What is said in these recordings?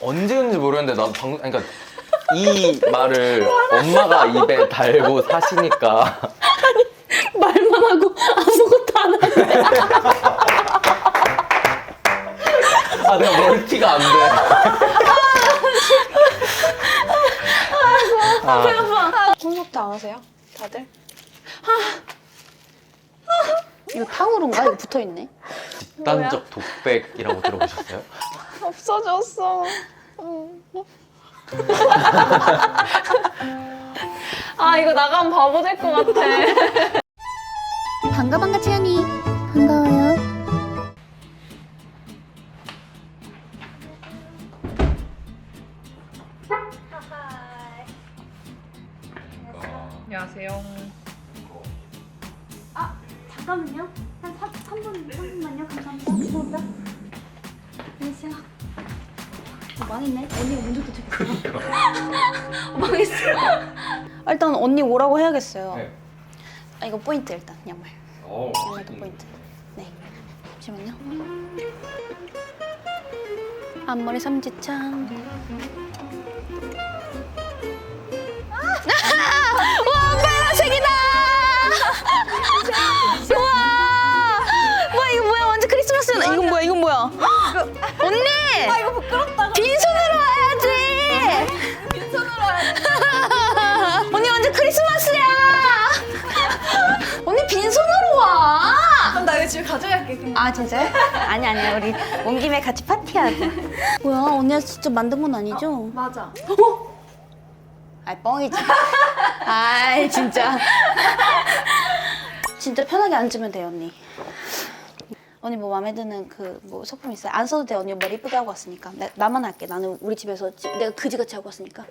언제였는지 모르겠는데 나도 그러니까 이 말을 엄마가 입에 달고 사시니까 말만 하고 아무것도 안 하는데. 아 내가 멀티가 안 돼. 콘서트 안 하세요? 다들? 이거 탕후루인가? 이거 붙어있네. 집단적 독백이라고 들어보셨어요? 없어졌어. 이거 나가면 바보 될 것 같아. 반가 채연이. 반가워요. 안녕하세요. 잠깐만요. 한 3분만요. 감사합니다. 안녕하세요. 망했네. 언니가 먼저 도착했어. 망했어. 일단 언니 오라고 해야겠어요. 네. 이거 포인트 일단 양말. 양말도 포인트. 네. 잠시만요. 앞머리 삼지창. 와 빨간색이다. 우와. 와 이거 뭐야? 완전 크리스마스다. 이건 뭐야? 언니. 이거 부끄럽다. 빈손으로 와야지. 빈손으로 와야지. 언니 완전 크리스마스야. 언니 빈손으로 와. 그럼 나 이거 집에 가져갈게. 그냥. 아 진짜요? 아니야 우리 온 김에 같이 파티하자. 뭐야 언니가 직접 만든 건 아니죠? 맞아. 아 뻥이지. 아이 진짜. 진짜 편하게 앉으면 돼요 언니. 언니 뭐 마음에 드는 그 뭐 소품 있어요? 안 써도 돼 언니 머리 이쁘게 하고 왔으니까. 나만 할게. 나는 우리 집에서 내가 그지같이 하고 왔으니까.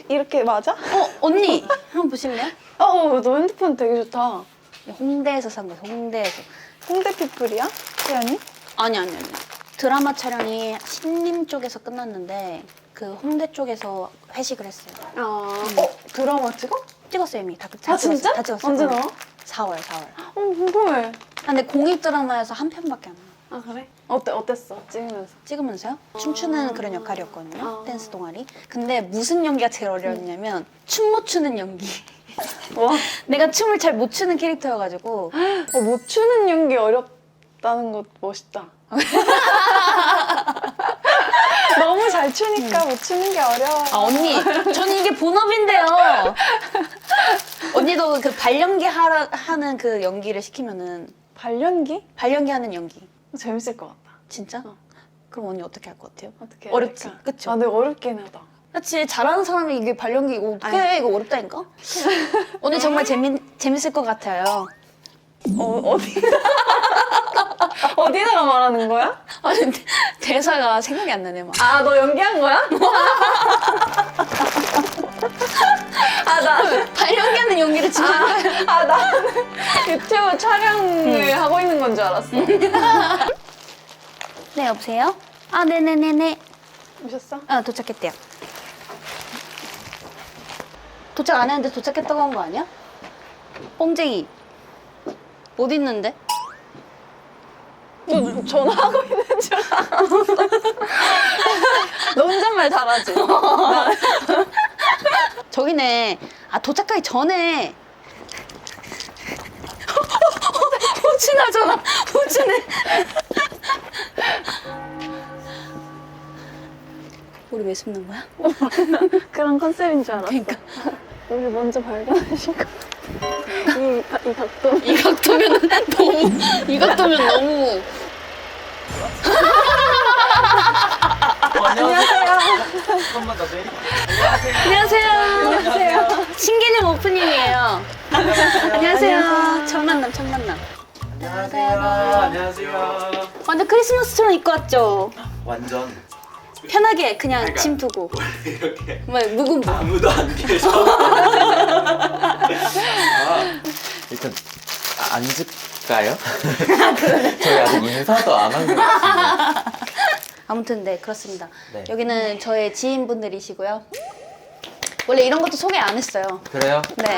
이렇게 맞아? 언니 한번 보실래요? 너 핸드폰 되게 좋다. 홍대에서 산 거예요. 홍대에서. 홍대 피플이야? 태연이? 아니. 드라마 촬영이 신림 쪽에서 끝났는데 그 홍대 쪽에서 회식을 했어요. 드라마 찍어? 찍었어요 이미 다 진짜? 다 찍었어요. 언제 나와? 4월. 궁금해. 근데 공익 드라마여서 한 편밖에 안 나와. 그래? 어땠어? 찍으면서? 찍으면서요? 춤추는 그런 역할이었거든요. 아. 댄스 동아리. 근데 무슨 연기가 제일 어려웠냐면 춤 못 추는 연기. 와. 내가 춤을 잘 못 추는 캐릭터여가지고 못 추는 연기 어렵다는 것 멋있다. 너무 잘 추니까 못 추는 게 어려워. 언니 저는 이게 본업인데요. 언니도 그 발연기 하는 그 연기를 시키면은 발연기? 발연기 하는 연기 재밌을 것 같다. 진짜? 그럼 언니 어떻게 할 것 같아요? 어떻게 어렵지? 해야 될까? 그쵸? 근데 어렵긴 하다. 그렇지 잘하는 사람이 이게 발연기 이거 어떻게 해? 이거 어렵다니까? 언니 정말 재밌을 것 같아요. 어디다가 말하는 거야? 아니 근데 대사가 생각이 안 나네 막. 너 연기한 거야? 발연기하는 연기를 지금 나는 유튜브 촬영을 하고 있는 건 줄 알았어. 네 여보세요? 아 네네네네. 오셨어? 도착했대요. 도착 안 했는데 도착했다고 한 거 아니야? 뽕쟁이 어디 있는데? 너 전화하고 있는 줄 알았어. 너 혼잣말 잘하지? 저기네. 도착하기 전에. 후진하잖아. 후진해. 우리 왜 숨는 거야? 그런 컨셉인 줄 알았어. 그러니까 우리 먼저 발견하신 거. 이 각도. 이 각도면 너무. 이 각도면 너무. 안녕하세요. 조금만 더 내리. 안녕하세요. 신개념 오프닝이에요. 안녕하세요. 첫 만남. 안녕하세요. 완전 크리스마스처럼 입고 왔죠? 완전 편하게 그냥 짐 두고. 이렇게 뭐 묵은 아무도 안 계셔. 일단 앉을까요? 저희 아직 인사도 안 한 것 같은데. 아무튼 네 그렇습니다. 네. 여기는 저의 지인분들이시고요. 원래 이런 것도 소개 안 했어요. 그래요? 네.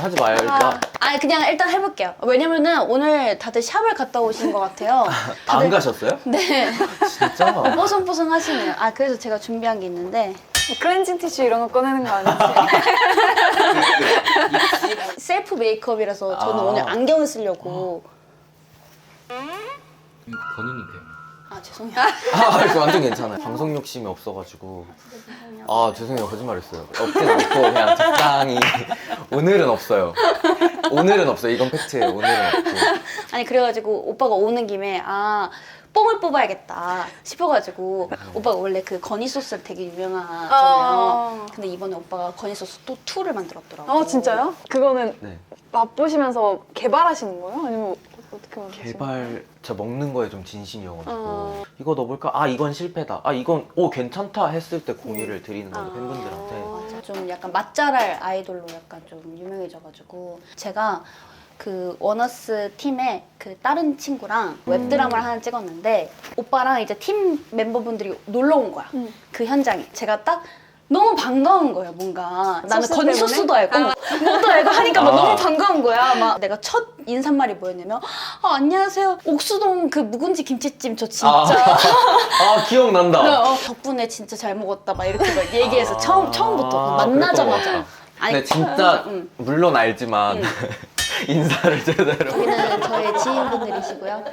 하지 말자. 아니 그냥 일단 해볼게요. 왜냐면은 오늘 다들 샵을 갔다 오신 것 같아요. 안 가셨어요? 네. 진짜? 뽀송뽀송 하시네요. 아 그래서 제가 준비한 게 있는데 뭐 클렌징 티슈 이런 거 꺼내는 거 아니지? 셀프 메이크업이라서 저는 아. 오늘 안경을 쓰려고. 본인이 돼요. 아 죄송해요. 이거 완전 괜찮아요. 방송 욕심이 없어가지고. 아, 죄송해요. 거짓말했어요. 없진 않고, 그냥 적당히. 오늘은 없어요. 오늘은 없어요. 이건 팩트예요. 오늘은 없고. 아니 그래가지고 오빠가 오는 김에 아 뽕을 뽑아야겠다 싶어가지고 오빠가 원래 그 건이 소스 되게 유명하잖아요. 근데 이번에 오빠가 건이 소스 또 2를 만들었더라고요. 진짜요? 그거는 네. 맛보시면서 개발하시는 거예요? 아니면 어떻게 만드세요? 저 먹는 거에 좀 진심이어가지고. 이거 넣어볼까? 아, 이건 실패다. 아, 이건, 괜찮다 했을 때 공유를 드리는 거예요. 팬분들한테. 맞아. 좀 약간 맛잘알 아이돌로 약간 좀 유명해져가지고 제가 그 원어스 팀의 그 다른 친구랑 웹드라마를 하나 찍었는데 오빠랑 이제 팀 멤버분들이 놀러 온 거야. 그 현장에 제가 딱 너무 반가운 거예요. 뭔가 나는 소스 건소스도 때문에? 알고 뭐도 알고 하니까 막 아. 너무 반가운 거야. 막 내가 첫 인사말이 뭐였냐면 안녕하세요 옥수동 그 묵은지 김치찜 저 진짜 기억난다. 덕분에 진짜 잘 먹었다 막 이렇게 막 얘기해서 처음부터 만나자마자 근데 진짜 응. 물론 알지만 인사를 제대로. 여기는 저의 지인분들이시고요.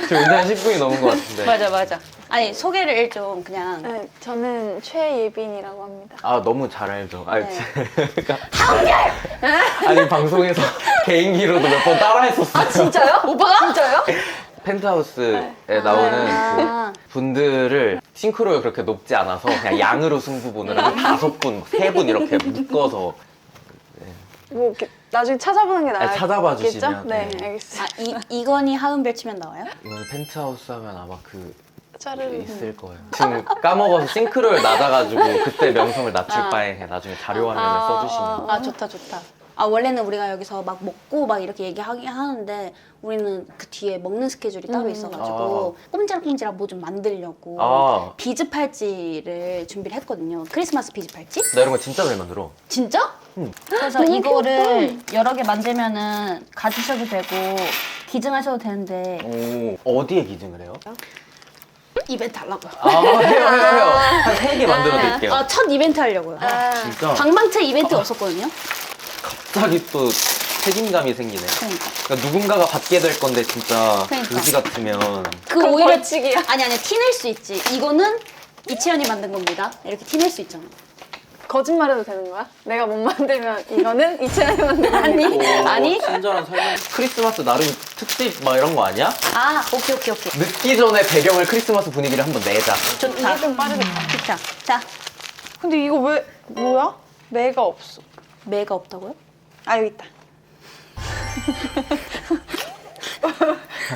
저 인사 10분이 넘은 것 같은데. 맞아. 아니 소개를 좀 그냥 네, 저는 최예빈이라고 합니다. 아, 너무 잘 알죠. 아니, 네. 제가 아니 방송에서 개인기로도 몇 번 따라했었어요. 진짜요? 오빠가? 진짜요? 펜트하우스에 나오는 아. 그 분들을 싱크로율 그렇게 높지 않아서 그냥 양으로 승부 보느라 한 5분, 3분 이렇게 묶어서 뭐 이렇게 나중에 찾아보는 게 나아요. 찾아봐 주시면. 네, 네. 알겠습니다. 이건희 하은별 치면 나와요? 이거는 펜트하우스 하면 아마 짜르르. 있을 거예요. 지금 까먹어서 싱크로율 낮아가지고 그때 명성을 낮출 바에 그냥 나중에 자료 화면에 써주시면. 아 좋다. 아 원래는 우리가 여기서 막 먹고 막 이렇게 얘기하긴 하는데 우리는 그 뒤에 먹는 스케줄이 따로 있어가지고 꼼지락꼼지락 뭐 좀 만들려고 아. 비즈 팔찌를 준비를 했거든요. 크리스마스 비즈 팔찌? 나 이런 거 진짜 잘 만들어. 진짜? 그래서 이거를 여러 개 만들면은 가지셔도 되고 기증하셔도 되는데 어디에 기증을 해요? 이벤트 하려고요. 해요. 한 3개 만들어 드릴게요. 첫 이벤트 하려고요. 진짜 방방채 이벤트가 없었거든요. 갑자기 또 책임감이 생기네. 그러니까 누군가가 받게 될 건데 진짜 그러니까. 그지 같으면. 그 그럼 오히려 벌칙이야. 아니 티낼 수 있지. 이거는 이채연이 만든 겁니다. 이렇게 티낼 수 있잖아. 거짓말해도 되는 거야? 내가 못 만들면 이거는 이채연이 만든 거 아니. 친절한 설명. 크리스마스 나름 특집 막 이런 거 아니야? 아 오케이. 늦기 전에 배경을 크리스마스 분위기를 한번 내자. 좋다. 이게 좀 빠르겠다. 좋다. 자 근데 이거 왜 뭐야? 매가 없어. 매가 없다고요? 아 여기 있다.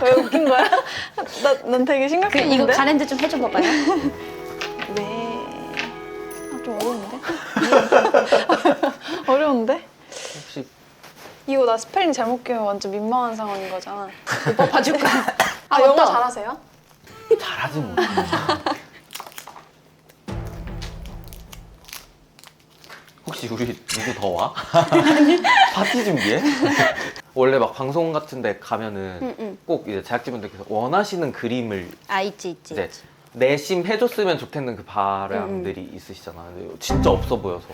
왜 웃긴 거야? 난 되게 그 심각했는데. 이거 가랜드 좀 해줘 봐봐요. 네. 좀 어려운데? 어려운데? 혹시 이거 나 스펠링 잘못 끼우면 완전 민망한 상황인 거잖아. 오빠 봐줄까? 아, 영어 맞다. 잘하세요? 잘하지 못해. 혹시 우리 누구 더 와? 파티 준비해? 원래 막 방송 같은 데 가면은 꼭 이제 제작진분들께서 원하시는 그림을 아 있지. 이제 내심 해줬으면 좋겠는 그 바람들이 있으시잖아. 근데 진짜 없어 보여서.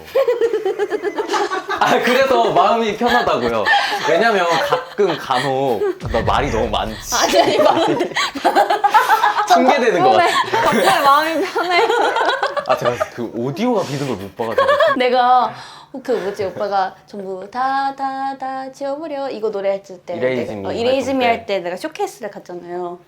그래서 마음이 편하다고요. 왜냐면 가끔 간혹 나 말이 너무 많지. 아니 마음에 핑계대는 것 같아. 갑자기 마음이 편해. 제가 그 오디오가 비는 걸 못 봐가지고. 내가 그 뭐지 오빠가 전부 다 지워버려 이거 노래할 때 이레이즈미 이레이즈미 활동 할 때 내가 쇼케이스를 갔잖아요.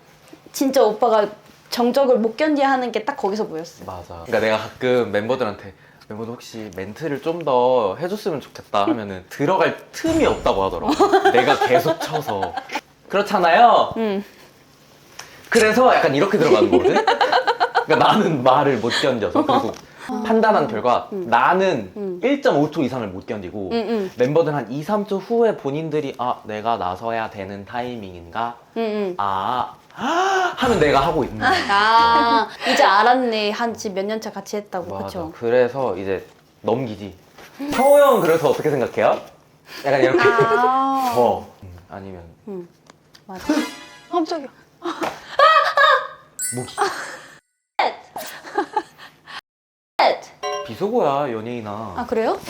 진짜 오빠가 정적을 못 견뎌 하는 게 딱 거기서 보였어. 맞아. 그러니까 내가 가끔 멤버들한테 멤버들 혹시 멘트를 좀 더 해줬으면 좋겠다 하면은 들어갈 틈이 없다고 하더라고. 내가 계속 쳐서. 그렇잖아요. 그래서 약간 이렇게 들어가는 거거든. 그러니까 나는 말을 못 견뎌서 그리고 판단한 결과 나는 1.5초 이상을 못 견디고 멤버들 한 2, 3초 후에 본인들이 내가 나서야 되는 타이밍인가? 하면 내가 하고 있는 거야. 이제 알았네. 한 지 몇 년 차 같이 했다고. 맞아. 그쵸? 그래서 이제 넘기지. 성호 형은 그래서 어떻게 생각해요? 약간 이렇게 아. 더 아니면 맞아. 깜짝이야. 무기. 아 비속어야 연예인아. 그래요?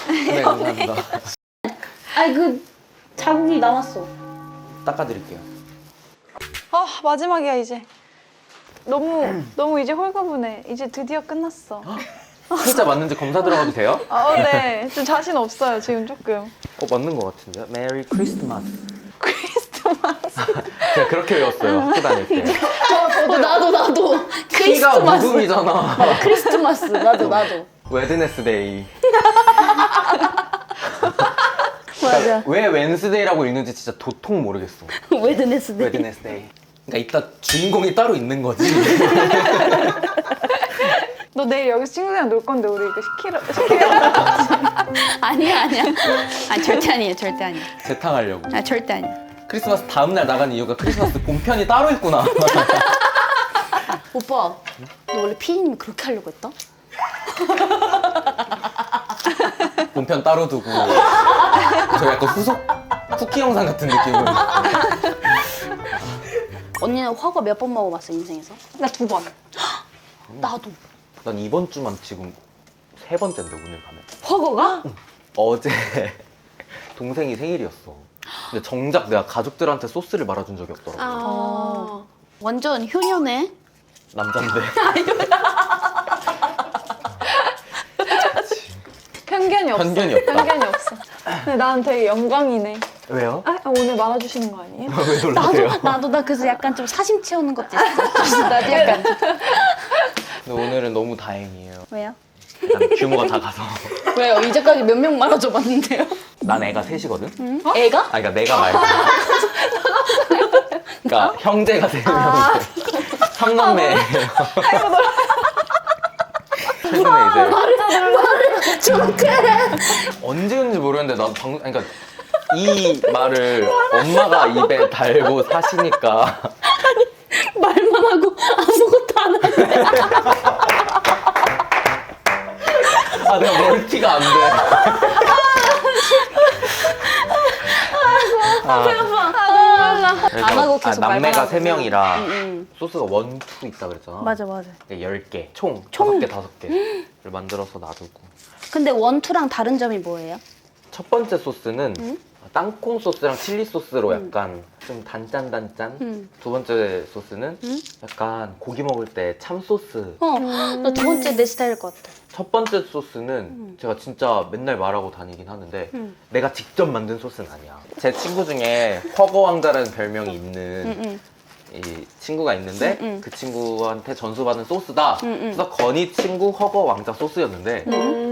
네 감사합니다. 아니 그 자국이 남았어. 닦아드릴게요. 아 마지막이야 이제. 너무 이제 홀가분해. 이제 드디어 끝났어. 진짜 맞는지 검사 들어가도 돼요? 네. 좀 자신 없어요 지금 조금. 맞는 것 같은데요? 메리 크리스마스. 크리스마스. 제가 그렇게 외웠어요 학교 다닐 때. 나도 T가 크리스마스. 묵음이잖아. 크리스마스. 나도. 웨드네스데이. 맞아. 왜 웬스데이라고 읽는지 진짜 도통 모르겠어. 웨드네스데이. 웨드네스데이. 그러니까 이따 주인공이 따로 있는 거지. 너 내일 여기서 친구들이랑 놀 건데 우리 이거 시키려. 아니야. 아니 절대 아니에요. 재탕하려고. 아 절대 아니야. 크리스마스 다음날 나간 이유가 크리스마스 본편이 따로 있구나. 오빠, 너 원래 피디님이 그렇게 하려고 했다? 본편 따로 두고 저 약간 후속 쿠키 영상 같은 느낌으로. 언니는 화과 몇 번 먹어봤어 인생에서? 나 2번. 나도. 난 이번 주만 지금 3번째인데 오늘 가면. 화과가? 어제 동생이 생일이었어. 근데 정작 내가 가족들한테 소스를 말아준 적이 없더라고. 완전 효녀네. 남잔데. 편견이 없어. 편견이 없다. 편견이 없어. 근데 난 되게 영광이네. 왜요? 아 오늘 말아주시는 거 아니에요? 왜 놀라세요? 나도 나 그래서 약간 좀 사심 채우는 것도 있어. 그래서 나도 약간. 근데 오늘은 너무 다행이에요. 왜요? 일단 규모가 작아서. 왜요? 이제까지 몇 명 말아줘 봤는데요? 난 애가 셋이거든? 애가? 아, 그러니까 내가 말고. 그러니까 형제가 3명인데. 삼남매예요. 최근에 이제 언제 했는지 모르겠는데 나도 그러니까 이 말을 엄마가 입에 달고 사시니까 말만 하고 아무것도 안 하는데. 아 내가 멀티가 안 돼. 안 하고 계속 말만 남매가 하고. 3명이라 소스가 1, 2 있다 그랬잖아. 맞아. 10개, 총 5개, 5개를 만들어서 놔두고. 근데 원투랑 다른 점이 뭐예요? 첫 번째 소스는 땅콩 소스랑 칠리 소스로 약간 좀 단짠. 두 번째 소스는 약간 고기 먹을 때 참 소스. 나 두 번째 내 스타일일 것 같아. 첫 번째 소스는 제가 진짜 맨날 말하고 다니긴 하는데 내가 직접 만든 소스는 아니야. 제 친구 중에 허거왕자라는 별명이 있는 이 친구가 있는데 그 친구한테 전수받은 소스다. 그래서 건이 친구 허거왕자 소스였는데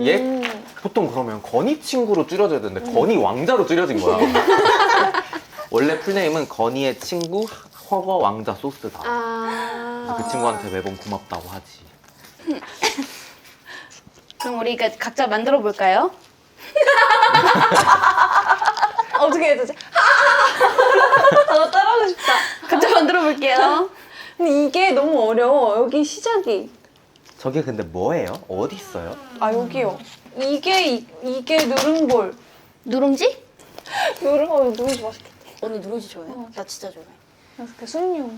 얘 보통 그러면 건이 친구로 줄여줘야 되는데 건이 왕자로 줄여진 거야. 원래 풀네임은 건이의 친구 허거왕자 소스다. 그 친구한테 매번 고맙다고 하지. 그럼 우리 이거 각자 만들어 볼까요? 어떻게 해야 되지? 나 따라하고 싶다. 각자 만들어 볼게요. 근데 이게 너무 어려워. 여기 시작이. 저게 근데 뭐예요? 어디 있어요? 아 여기요. 이게 누룽볼. 누룽지? 누룽지 맛있겠다. 언니 누룽지 좋아해? 나 진짜 좋아해. 그 숭늉.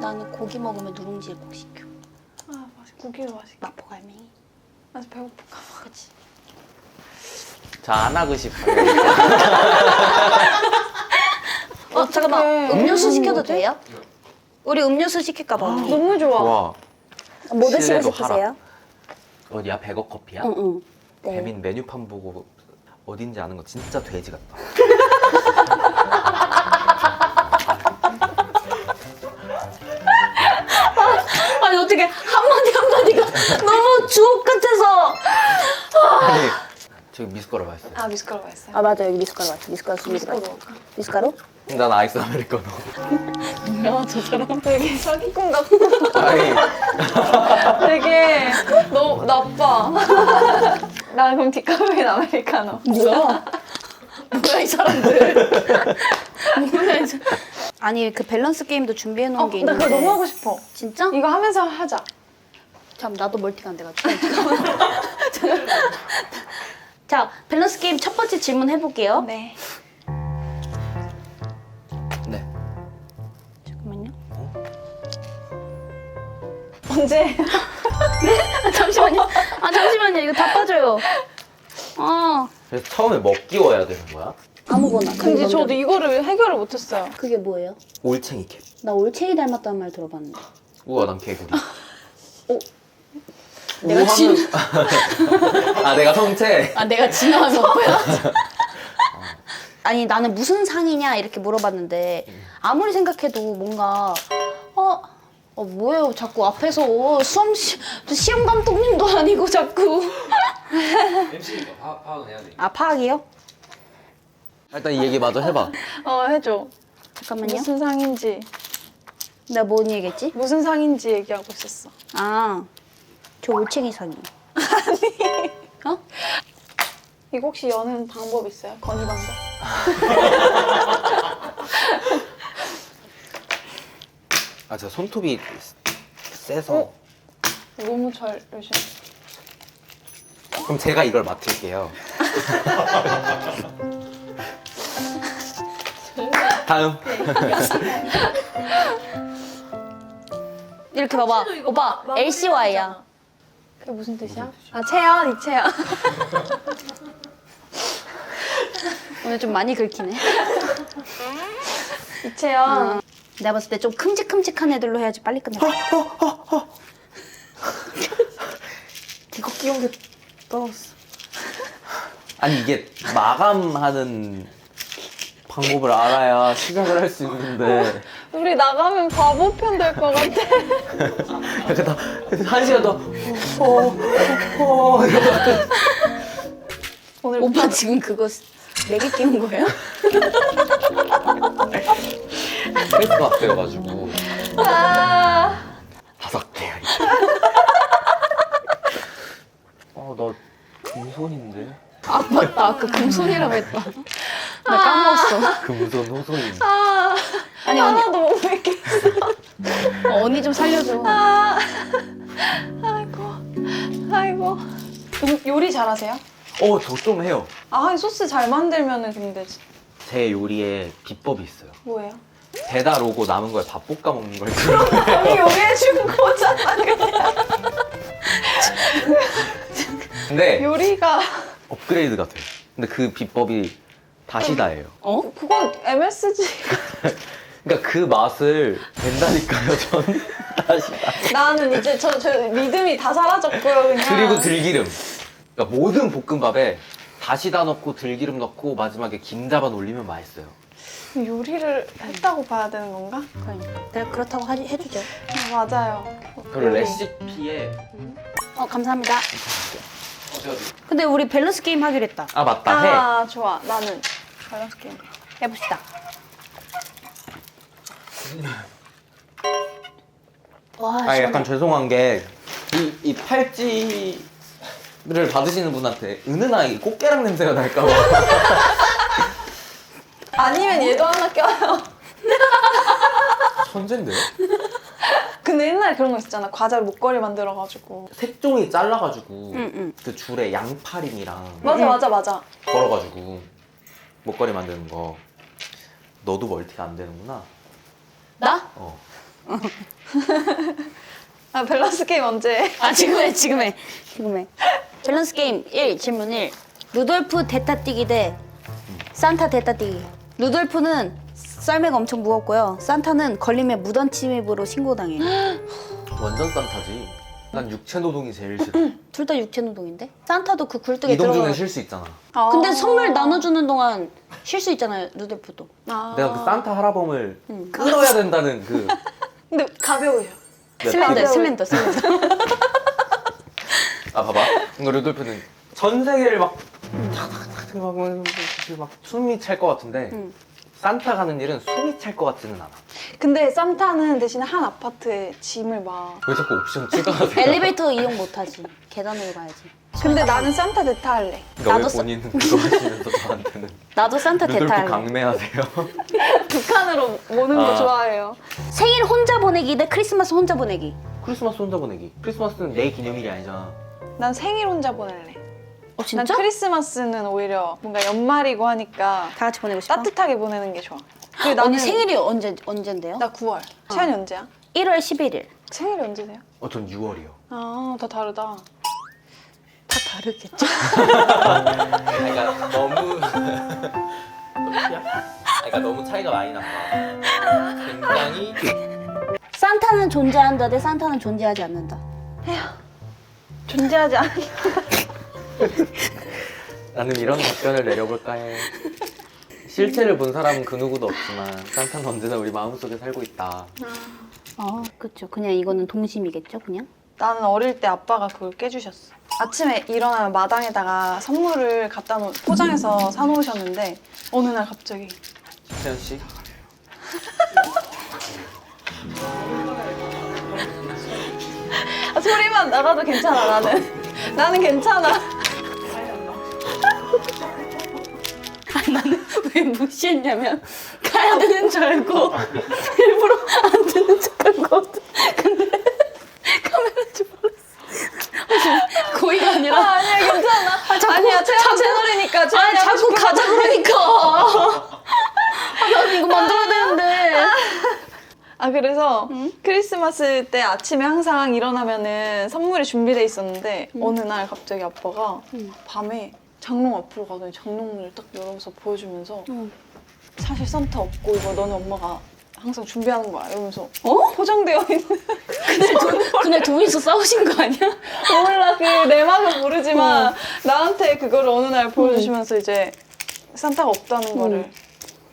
나는 고기 먹으면 누룽지를 꼭 시켜. 아 고기도 맛있겠다. 마포갈매기. 나 배고플까 봐. 그치? 자, 안 하고 싶어요. 잠깐만. 음료수 시켜도 돼요? 우리 음료수 시킬까 봐. 너무 좋아. 와, 뭐 드시고 실내도 싶으세요? 어디야? 백억 커피야? 응. 네. 배민 메뉴판 보고 어딘지 아는 거 진짜 돼지 같다. 아니 어떻게 한마디가 너무 주옥 같아서. 아니, 저기 미숫가루 맛있어요. 아 미숫가루 맛있어요. 아 맞아 여기 미숫가루 맛있어. 미숫가루 미숫가루. 미숫가루? 난 아이스 아메리카노. 야 저 사람. 되게 사기꾼 같아. 아니, 되게 너 나빠. 나 그럼 디카페인 아메리카노. 뭐야 이 사람들. 뭐야 이 사람. 아니 그 밸런스 게임도 준비해 놓은 게 나 있는데. 그거 너무 하고 싶어. 진짜? 이거 하면서 하자. 참 나도 멀티가 안 돼가지고. 자, 밸런스 게임 첫 번째 질문 해볼게요. 네. 네. 잠깐만요. 언제? 잠시만요. 잠시만요. 이거 다 빠져요. 그래서 처음에 뭐 끼워야 되는 거야? 아무거나. 근데 저도 이거를 해결을 못했어요. 그게 뭐예요? 올챙이 캡. 나 올챙이 닮았다는 말 들어봤는데. 우와 난 개구리. 내가 아 내가 성체. 내가 진화하면 오빠야? 아니 나는 무슨 상이냐 이렇게 물어봤는데 아무리 생각해도 뭔가 뭐예요 자꾸 앞에서 시험 감독님도 아니고 자꾸 MC니까 파악은 해야 돼. 파악이요? 일단 이 얘기 마저 해봐. 해줘. 잠깐만요. 무슨 상인지. 내가 뭔 얘기했지? 무슨 상인지 얘기하고 있었어. 저 올챙이 상이요. 이거 혹시 여는 방법 있어요? 건의 방법? 아 제가 손톱이 세서. 너무 잘 열심히. 그럼 제가 이걸 맡을게요. 다음. 이렇게 봐봐. 오빠 LCY야. 그게 무슨 뜻이야? 채연, 이채연. 오늘 좀 많이 긁히네. 이채연. 내가 봤을 때 좀 큼직큼직한 애들로 해야지 빨리 끝내. 이거 끼운 게 떨어졌어. 아니 이게 마감하는 방법을 알아야 시작을 할 수 있는데. 우리 나가면 바보 편 될 것 같아. 약간 한 시간 더. 오늘 오빠 지금 그거 4개 끼운 거예요? 스트레스 받아가지고 아, 5개. 나 금손인데. 맞다. 아까 금손이라고 했다. 나 까먹었어. 금손 호손인데. 아니, 하나도 못 뵙겠어. 언니 좀 살려줘. 아이고. 요리 잘하세요? 저 좀 해요. 소스 잘 만들면은 근데 제 요리에 비법이 있어요. 뭐예요? 배달 오고 남은 거에 밥 볶아 먹는 걸. 언니 요리해 준 거잖아, 그냥. 근데 요리가. 업그레이드가 돼. 근데 그 비법이 다시다예요. 그건 MSG. 그러니까 그 맛을 낸다니까요, 전. 다시다. 나는 이제 저 믿음이 다 사라졌고요, 그냥. 그리고 들기름. 그러니까 모든 볶음밥에 다시다 넣고 들기름 넣고 마지막에 김자반 올리면 맛있어요. 요리를 했다고 봐야 되는 건가? 내가 그렇다고 해주죠. 맞아요. 그리고 레시피에 감사합니다. 근데 우리 밸런스 게임 하기로 했다. 맞다. 해. 좋아. 나는 밸런스 게임. 해봅시다. 와, 약간 죄송한 게 이 팔찌를 받으시는 분한테 은은하게 꽃게랑 냄새가 날까 봐. 아니면 얘도 하나 껴요. 천재인데요? 근데 옛날에 그런 거 있었잖아. 과자로 목걸이 만들어가지고. 색종이 잘라가지고 응. 그 줄에 양파림이랑 맞아. 걸어가지고 목걸이 만드는 거. 너도 멀티가 안 되는구나. 나? 밸런스 게임 언제 해? 지금 해. 밸런스 게임 1, 질문 1. 루돌프 대타 뛰기 대 산타 대타 뛰기. 루돌프는 썰매가 엄청 무겁고요. 산타는 걸림에 무단 침입으로 신고당해요. 완전 산타지. 난 육체 노동이 제일 싫어. 둘 다 육체 노동인데? 산타도 그 굴뚝에 이동 들어가. 중에 쉴 수 있잖아. 근데 선물 나눠주는 동안 쉴 수 있잖아요, 루돌프도. 내가 그 산타 할아범을 끌어야 된다는 그. 근데 가벼워요. 슬렌더. 봐봐. 이거 루돌프는 전 세계를 막 탁탁탁 막 숨이 찰 것 같은데 산타 가는 일은 숨이 찰 것 같지는 않아. 근데 산타는 대신에 한 아파트에 짐을 막. 왜 자꾸 옵션 추가하세요? 엘리베이터 이용 못하지. 계단으로 가야지. 근데 나는 산타 대타 할래. 그러니까 왜 나도 본인은 그거 하시면서 저한테는 나도 산타 루돌프 대타 할래. 강매하세요? 북한으로 오는 거 아. 좋아해요. 생일 혼자 보내기 대 크리스마스 혼자 보내기. 크리스마스 혼자 보내기. 크리스마스는 내 기념일이 아니잖아. 난 생일 혼자 보낼래. 어 진짜? 난 크리스마스는 오히려 뭔가 연말이고 하니까 다 같이 보내고 싶어? 따뜻하게 보내는 게 좋아. 그리고 언니 나는 생일이 언젠데요? 나 9월. 시안이 언제야? 1월 11일. 생일이 언제세요? 전 6월이요. 아, 다 다르다. 다 다르겠죠? 그러니까 너무 그러니까 너무 차이가 많이 났다. 굉장히 산타는 존재한다 대 산타는 존재하지 않는다. 존재하지 않아. 나는 이런 답변을 내려볼까 해. 실체를 본 사람은 그 누구도 없지만 산타는 언제나 우리 마음속에 살고 있다. 그렇죠. 그냥 이거는 동심이겠죠, 그냥? 나는 어릴 때 아빠가 그걸 깨주셨어. 아침에 일어나면 마당에다가 선물을 포장해서 사놓으셨는데 어느 날 갑자기 세연 씨? 소리만 나가도 괜찮아. 나는 괜찮아. 나는 왜 무시했냐면 가야 되는 줄 알고 일부러 안 듣는 척한 거거든. 근데 카메라 줄 몰랐어. 고의가 아니라 아니야 괜찮아. 아니야 채널이니까. 자꾸 가자 그러니까. 나는 이거 만들어야 되는데. 그래서 크리스마스 때 아침에 항상 일어나면은 선물이 준비돼 있었는데 어느 날 갑자기 아빠가 밤에 장롱 앞으로 가더니 장롱문을 딱 열어서 보여주면서 사실 산타 없고 이거 너는 엄마가 항상 준비하는 거야 이러면서 포장되어 있는. 그날 두 분이서 싸우신 거 아니야? 몰라 그 내막은 모르지만 나한테 그거를 어느 날 보여주시면서 이제 산타가 없다는 거를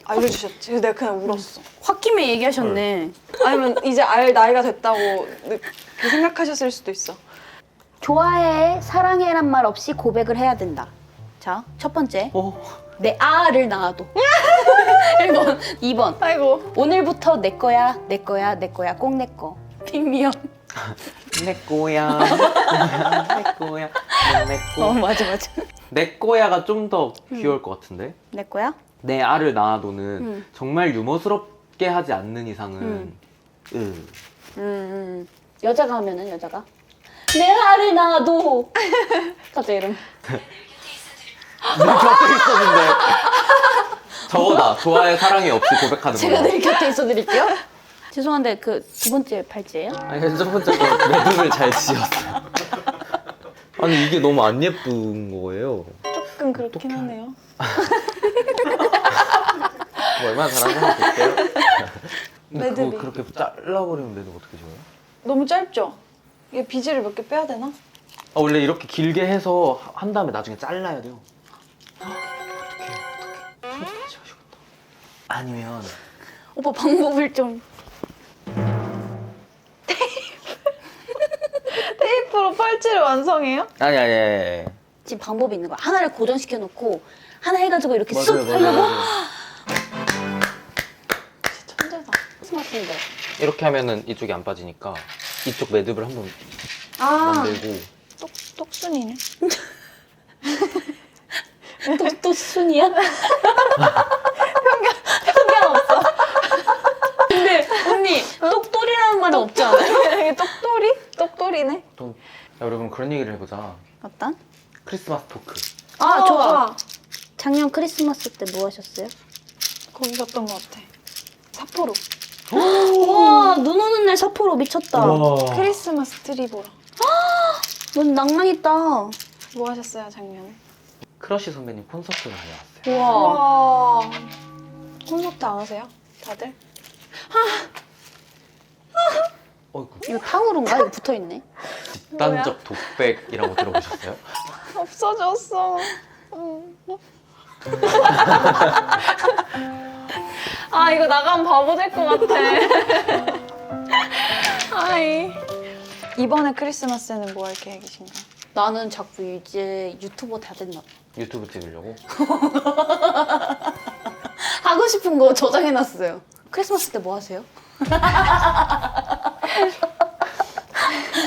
알려주셨지. 그래서 내가 그냥 울었어. 홧김에 얘기하셨네. 아니면 이제 알 나이가 됐다고 그렇게 생각하셨을 수도 있어. 좋아해, 사랑해란 말 없이 고백을 해야 된다. 자, 첫 번째. 내 아를 낳아도. 1번. 2번. 아이고. 오늘부터 내 거야, 내 거야, 내 거야, 꼭 내 거. 핑미연. 내 거야. 내 거야. 내 거. 맞아. 내 거야가 좀 더 귀여울 것 같은데? 내 거야? 내 알을 낳아도는 정말 유머스럽게 하지 않는 이상은 여자가 하면은 여자가 내 알을 낳아도. 갑자기 이름. 늘 곁에 있었는데 저거다. 좋아해 사랑해 없이 고백하는 제가 거. 늘 곁에 있어 드릴게요. 죄송한데 그 두 번째 팔찌예요? 아니 첫 번째 거 매듭을 잘 지었어요. 아니 이게 너무 안 예쁜 거예요. 조금 그렇긴 하네요. 뭐 얼마나 잘하는지 한번 볼게요. 근데 매듭이. 그거 그렇게 잘라버리면 매듭 어떻게 줘요? 너무 짧죠? 이게 비즈를 몇 개 빼야 되나? 원래 이렇게 길게 해서 한 다음에 나중에 잘라야 돼요. 어떻게 하시겠다. 아니면 오빠 방법을 좀. 테이프로 팔찌를 완성해요? 아니. 지금 방법이 있는 거야. 하나를 고정시켜 놓고 하나 해가지고 이렇게 쑥 맞아요. 하려고. 진짜 천재다. 스마트인데. 이렇게 하면은 이쪽이 안 빠지니까 이쪽 매듭을 한번 아, 만들고 똑순이네. 또 순이야? 편견 없어. 근데 언니 똑돌이라는 말은 없지 않아요? 이게 똑돌이? 똑돌이네. 또 여러분 그런 얘기를 해보자. 어떤? 크리스마스 토크. 좋아. 작년 크리스마스 때 뭐 하셨어요? 거기 갔던 것 같아. 삿포로. 와, 눈 오는 날 삿포로 미쳤다. 크리스마스 트리 보러. 너무 낭만 있다. 뭐 하셨어요, 작년에? 크러쉬 선배님 콘서트를 다녀왔어요. 와. 와. 콘서트 안 하세요? 다들? 어이구. 이거 탕후루인가? 이거 붙어 있네. 집단적 독백이라고 들어보셨어요? 없어졌어. 이거 나가면 바보 될 것 같아. 아이. 이번에 크리스마스에는 뭐 할 계획이신가? 나는 자꾸 이제 유튜버 다 됐나 봐. 유튜브 찍으려고? 하고 싶은 거 저장해놨어요. 크리스마스 때 뭐 하세요?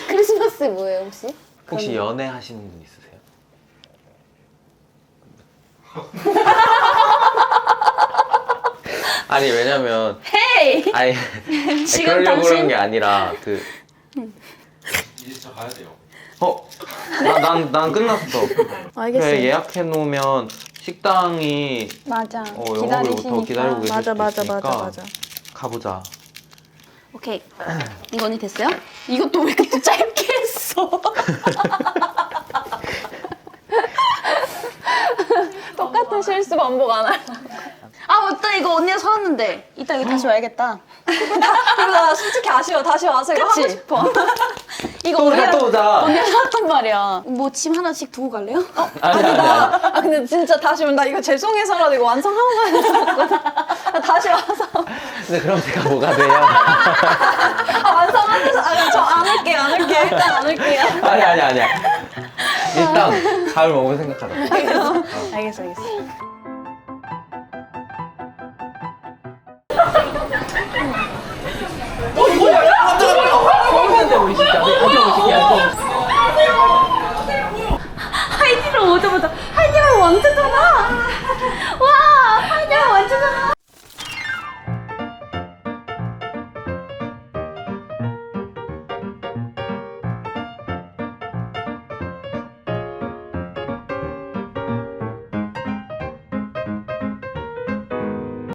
크리스마스 뭐예요 혹시? 혹시 연애하시는 분 있으세요? 아니 왜냐면 헤이! 아니 지금 그러려고 당신- 그런 게 아니라 그 이제 저 가야 돼요. 난 끝났어. 알겠어요. 그래 예약해 놓으면 식당이 맞아. 영업을 더 기다리고 계실 수도 있으니까 가보자. 오케이. 이거 언니 됐어요? 이것도 왜 이렇게 짧게 했어? 똑같은 실수 반복 안 할. 아 맞다 이거 언니가 사왔는데 이따 이거 다시 와야겠다. 그리고 나 솔직히 아쉬워. 다시 와서 이거 하고 그치? 싶어. 이거 또 오자 또 오자. 언니가 사왔단 말이야. 뭐 짐 하나씩 두고 갈래요? 아니. 아 근데 진짜 다시 오면 나 이거 죄송해서라도 이거 완성하고 가야 됐었거든. 나 다시 와서 근데 그럼 제가 뭐가 돼요? 완성하면서 저 안 할게요. 안 할게요. 일단 안 할게요. 아니야. 일단 가을 먹으면 생각하자. 알겠어. 먹는데 우리 진짜. 아주 멋있게